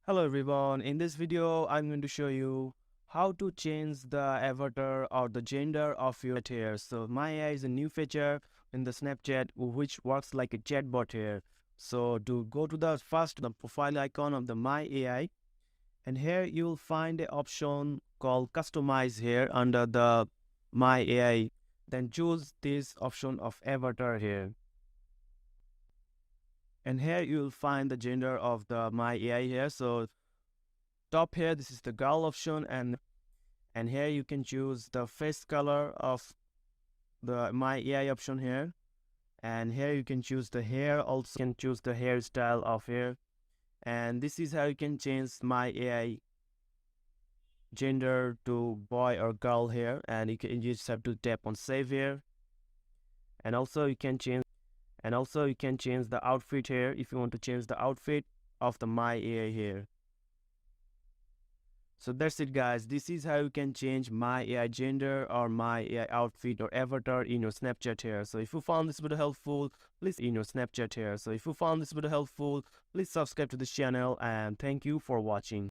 Hello everyone, in this video I'm going to show you how to change the avatar or the gender of your chat here. So My AI is a new feature in the Snapchat which works like a chatbot here. So to go to the profile icon of the My AI, and here you will find an option called customize here under the My AI. Then choose this option of avatar here. And here you will find the gender of the My AI here. So top here, this is the girl option, and here you can choose the face color of the My AI option here. And here you can choose the hair, also can choose the hairstyle of hair. And this is how you can change My AI gender to boy or girl here. And you just have to tap on save here. And also you can change the outfit here if you want to change the outfit of the My AI here. So that's it guys, this is how you can change My AI gender or My AI outfit or avatar in your Snapchat here. So if you found this video helpful, please subscribe to this channel, and thank you for watching.